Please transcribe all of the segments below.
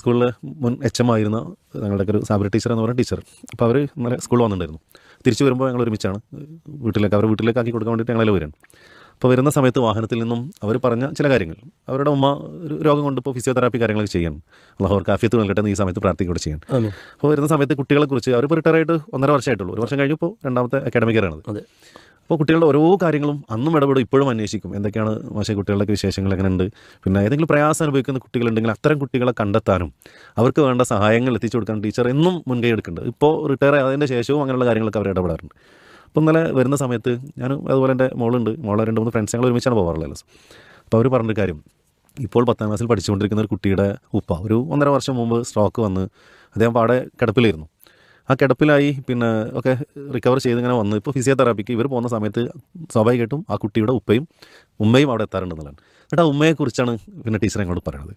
സ്കൂളിലെ മുൻ എച്ച് ആയിരുന്ന ഞങ്ങളുടെ ഒരു സാബിർ ടീച്ചർ എന്ന് പറയുന്ന ടീച്ചർ. അപ്പോൾ അവർ ഇന്നലെ സ്കൂളിൽ വന്നിട്ടുണ്ടായിരുന്നു. തിരിച്ചു വരുമ്പോൾ ഞങ്ങൾ ഒരുമിച്ചാണ് അവരുടെ വീട്ടിലേക്ക് ആക്കി കൊടുക്കാൻ വേണ്ടിയിട്ട് ഞങ്ങളെല്ലാം വരികയാണ്. അപ്പോൾ വരുന്ന സമയത്ത് വാഹനത്തിൽ നിന്നും അവർ പറഞ്ഞ ചില കാര്യങ്ങൾ, അവരുടെ ഉമ്മ ഒരു രോഗം കൊണ്ട് ഇപ്പോൾ ഫിസിയോതെറാപ്പി കാര്യങ്ങളൊക്കെ ചെയ്യണം, അള്ളാഹു അവർക്ക് ആഫിയത്ത് നൽകട്ടെ എന്ന് ഈ സമയത്ത് പ്രാർത്ഥിക്കുകയോടെ ചെയ്യാൻ. അപ്പോൾ വരുന്ന സമയത്ത് കുട്ടികളെക്കുറിച്ച് അവരിപ്പോൾ റിട്ടയർ ആയിട്ട് 1.5 വർഷമായിട്ടുള്ളൂ. 1 വർഷം കഴിഞ്ഞപ്പോൾ രണ്ടാമത്തെ അക്കാഡമിക് ഇയറാണത്. അപ്പോൾ കുട്ടികളുടെ ഓരോ കാര്യങ്ങളും അന്നും ഇടപെടും, ഇപ്പോഴും അന്വേഷിക്കും എന്തൊക്കെയാണ് മാഷേ കുട്ടികളുടെ വിശേഷങ്ങൾ എങ്ങനെയുണ്ട്, പിന്നെ ഏതെങ്കിലും പ്രയാസം അനുഭവിക്കുന്ന കുട്ടികളുണ്ടെങ്കിൽ അത്തരം കുട്ടികളെ കണ്ടെത്താനും അവർക്ക് വേണ്ട സഹായങ്ങൾ എത്തിച്ചു കൊടുക്കാൻ ടീച്ചർ എന്നും മുൻകൈ എടുക്കുന്നുണ്ട്. ഇപ്പോൾ റിട്ടയർ ആയതിൻ്റെ ശേഷവും അങ്ങനെയുള്ള കാര്യങ്ങളൊക്കെ അവർ ഇടപെടാറുണ്ട്. അപ്പോൾ ഇന്നലെ വരുന്ന സമയത്ത് ഞാൻ അതുപോലെ എൻ്റെ മോളെ 2-3 ഫ്രണ്ട്സ് ഞങ്ങൾ ഒരുമിച്ചാണ് പോകാറുള്ളത്. അപ്പോൾ അവർ പറഞ്ഞൊരു കാര്യം, ഇപ്പോൾ 10ാം ക്ലാസ്സിൽ പഠിച്ചുകൊണ്ടിരിക്കുന്ന ഒരു കുട്ടിയുടെ ഉപ്പ ഒരു 1.5 വർഷം മുമ്പ് സ്ട്രോക്ക് വന്ന് അദ്ദേഹം പാടെ കിടപ്പിലായിരുന്നു. ആ കിടപ്പിലായി പിന്നെ ഒക്കെ റിക്കവർ ചെയ്ത് ഇങ്ങനെ വന്ന് ഇപ്പോൾ ഫിസിയോതെറാപ്പിക്ക് ഇവർ പോകുന്ന സമയത്ത് സ്വാഭാവികമായിട്ടും ആ കുട്ടിയുടെ ഉമ്മയും അവിടെ എത്താറുണ്ടെന്നുള്ളതാണ്. എന്നിട്ട് ആ ഉമ്മയെക്കുറിച്ചാണ് പിന്നെ ടീച്ചർ ഞങ്ങളോട് പറയുന്നത്.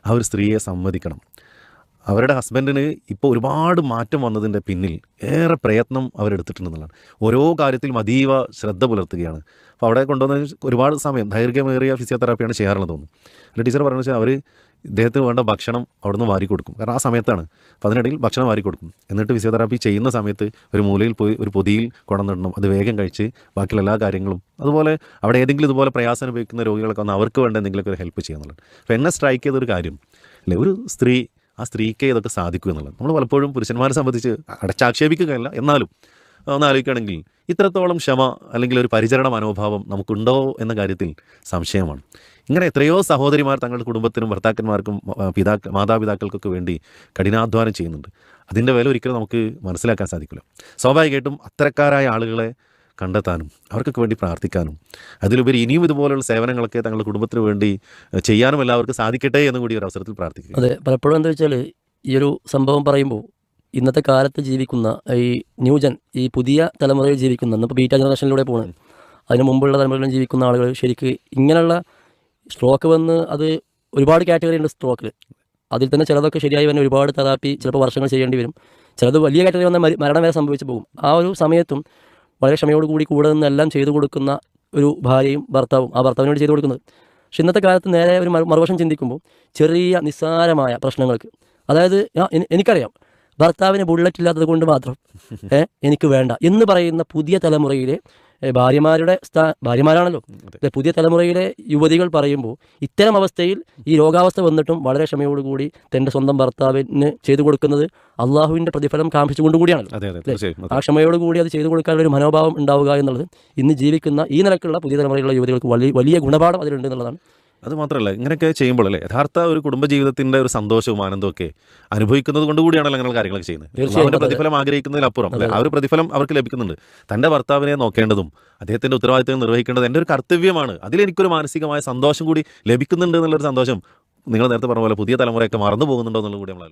ആ ഒരു സ്ത്രീയെ സമ്മതിക്കണം. അവരുടെ ഹസ്ബൻഡിന് ഇപ്പോൾ ഒരുപാട് മാറ്റം വന്നതിൻ്റെ പിന്നിൽ ഏറെ പ്രയത്നം അവരെടുത്തിട്ടുണ്ടെന്നുള്ളതാണ്. ഓരോ കാര്യത്തിലും അതീവ ശ്രദ്ധ പുലർത്തുകയാണ്. അപ്പോൾ അവിടെ കൊണ്ടുവന്ന ഒരുപാട് സമയം ദൈർഘ്യമേറിയ ഫിസിയോതെറാപ്പിയാണ് ചെയ്യാറുള്ളത് തോന്നുന്നു. അല്ലെങ്കിൽ ടീച്ചർ പറയുന്നത് വെച്ചാൽ അവർ ഇദ്ദേഹത്തിന് വേണ്ട ഭക്ഷണം അവിടെ നിന്ന് വാരി കൊടുക്കും. കാരണം ആ സമയത്താണ്. അപ്പോൾ അതിനിടയിൽ ഭക്ഷണം വാരി കൊടുക്കും. എന്നിട്ട് ഫിസിയോതെറാപ്പി ചെയ്യുന്ന സമയത്ത് ഒരു മൂലയിൽ പോയി ഒരു പൊതിയിൽ കൊണ്ടുവന്നിടണം, അത് വേഗം കഴിച്ച് ബാക്കിയുള്ള എല്ലാ കാര്യങ്ങളും. അതുപോലെ അവിടെ ഏതെങ്കിലും ഇതുപോലെ പ്രയാസം അനുഭവിക്കുന്ന രോഗികളൊക്കെ വന്ന് അവർക്ക് വേണ്ട എന്തെങ്കിലുമൊക്കെ ഒരു ഹെൽപ്പ് ചെയ്യുന്നുള്ളത്. അപ്പോൾ എന്നെ സ്ട്രൈക്ക് ചെയ്തൊരു കാര്യം അല്ലേ, ഒരു സ്ത്രീ, ആ സ്ത്രീക്ക് ഇതൊക്കെ സാധിക്കും എന്നുള്ളത്. നമ്മൾ പലപ്പോഴും പുരുഷന്മാരെ സംബന്ധിച്ച് അടച്ചാക്ഷേപിക്കുകയല്ല, എന്നാലും ഒന്ന് ആലോചിക്കുകയാണെങ്കിൽ ഇത്രത്തോളം ക്ഷമ അല്ലെങ്കിൽ ഒരു പരിചരണ മനോഭാവം നമുക്കുണ്ടോ എന്ന കാര്യത്തിൽ സംശയമാണ്. ഇങ്ങനെ എത്രയോ സഹോദരിമാർ തങ്ങളുടെ കുടുംബത്തിനും ഭർത്താക്കന്മാർക്കും മാതാപിതാക്കൾക്കൊക്കെ വേണ്ടി കഠിനാധ്വാനം ചെയ്യുന്നുണ്ട്. അതിൻ്റെ വില ഒരിക്കലും നമുക്ക് മനസ്സിലാക്കാൻ സാധിക്കില്ല. സ്വാഭാവികമായിട്ടും അത്തരക്കാരായ ആളുകളെ കണ്ടെത്താനും അവർക്കൊക്കെ വേണ്ടി പ്രാർത്ഥിക്കാനും അതിലുപരി ഇനിയും ഇതുപോലുള്ള സേവനങ്ങളൊക്കെ തങ്ങളുടെ കുടുംബത്തിന് വേണ്ടി ചെയ്യാനും എല്ലാവർക്കും സാധിക്കട്ടെ എന്ന് കൂടി ഒരു അവസരത്തിൽ പ്രാർത്ഥിക്കുക. അതെ, പലപ്പോഴും എന്താ വെച്ചാൽ ഈ ഒരു സംഭവം പറയുമ്പോൾ ഇന്നത്തെ കാലത്ത് ജീവിക്കുന്ന ഈ ന്യൂജൻ, ഈ പുതിയ തലമുറയിൽ ജീവിക്കുന്ന, ഇന്നിപ്പോൾ ബീറ്റ ജനറേഷനിലൂടെ പോകുന്നത്, അതിന് മുമ്പുള്ള തലമുറകളിൽ ജീവിക്കുന്ന ആളുകൾ ശരിക്ക് ഇങ്ങനെയുള്ള സ്ട്രോക്ക് വന്ന് അത് ഒരുപാട് കാറ്റഗറി ഉണ്ട് സ്ട്രോക്കിൽ. അതിൽ തന്നെ ചിലതൊക്കെ ശരിയായി വന്ന് ഒരുപാട് തെറാപ്പി ചിലപ്പോൾ വർഷങ്ങൾ ചെയ്യേണ്ടി വരും. ചിലത് വലിയ കാറ്റഗറി വന്ന് മരണം വരെ സംഭവിച്ചു പോകും. ആ ഒരു സമയത്തും വളരെ ക്ഷമയോടുകൂടി കൂടെ നിന്നെല്ലാം ചെയ്തു കൊടുക്കുന്ന ഒരു ഭാര്യയും ഭർത്താവും, ആ ഭർത്താവിന് വേണ്ടി ചെയ്തു കൊടുക്കുന്നത്. പക്ഷെ ഇന്നത്തെ കാലത്ത് നേരെ ഒരു മറുവശം ചിന്തിക്കുമ്പോൾ ചെറിയ നിസ്സാരമായ പ്രശ്നങ്ങൾക്ക്, അതായത് എനിക്കറിയാം ഭർത്താവിന് ബുള്ളറ്റ് ഇല്ലാത്തത് കൊണ്ട് മാത്രം എനിക്ക് വേണ്ട എന്ന് പറയുന്ന പുതിയ തലമുറയിലെ ഭാര്യമാരാണല്ലോ പുതിയ തലമുറയിലെ യുവതികൾ പറയുമ്പോൾ, ഇത്തരം അവസ്ഥയിൽ ഈ രോഗാവസ്ഥ വന്നിട്ടും വളരെ ക്ഷമയോടുകൂടി തൻ്റെ സ്വന്തം ഭർത്താവിന് ചെയ്തു കൊടുക്കുന്നത് അള്ളാഹുവിൻ്റെ പ്രതിഫലം കാണിച്ചുകൊണ്ടും കൂടിയാണ്. ആ ക്ഷമയോടുകൂടി അത് ചെയ്തു കൊടുക്കാനുള്ള ഒരു മനോഭാവം ഉണ്ടാവുക എന്നുള്ളത് ഇന്ന് ജീവിക്കുന്ന ഈ നിലക്കുള്ള പുതിയ തലമുറയിലുള്ള യുവതികൾക്ക് വലിയ ഗുണപാഠം അതിലുണ്ട് എന്നുള്ളതാണ്. അതുമാത്രമല്ല, ഇങ്ങനെയൊക്കെ ചെയ്യുമ്പോൾ അല്ലേ യഥാർത്ഥ ഒരു കുടുംബജീവിതത്തിൻ്റെ ഒരു സന്തോഷവും ആനന്ദവും ഒക്കെ അനുഭവിക്കുന്നത് കൊണ്ട് കൂടിയാണല്ലോ അങ്ങനെ കാര്യങ്ങളൊക്കെ ചെയ്യുന്നത്. അവരുടെ പ്രതിഫലം ആഗ്രഹിക്കുന്നതിലപ്പുറം അല്ലെ, ആ ഒരു പ്രതിഫലം അവർക്ക് ലഭിക്കുന്നുണ്ട്. തൻ്റെ ഭർത്താവിനെ നോക്കേണ്ടതും അദ്ദേഹത്തിൻ്റെ ഉത്തരവാദിത്തം നിർവഹിക്കേണ്ടത് എൻ്റെ ഒരു കർത്തവ്യമാണ്. അതിലെനിക്കൊരു മാനസികമായ സന്തോഷം കൂടി ലഭിക്കുന്നുണ്ട് എന്നുള്ളൊരു സന്തോഷം നിങ്ങൾ നേരത്തെ പറഞ്ഞ പോലെ പുതിയ തലമുറയൊക്കെ മറന്നു പോകുന്നുണ്ടോ എന്നുള്ളത് കൂടി നമ്മൾ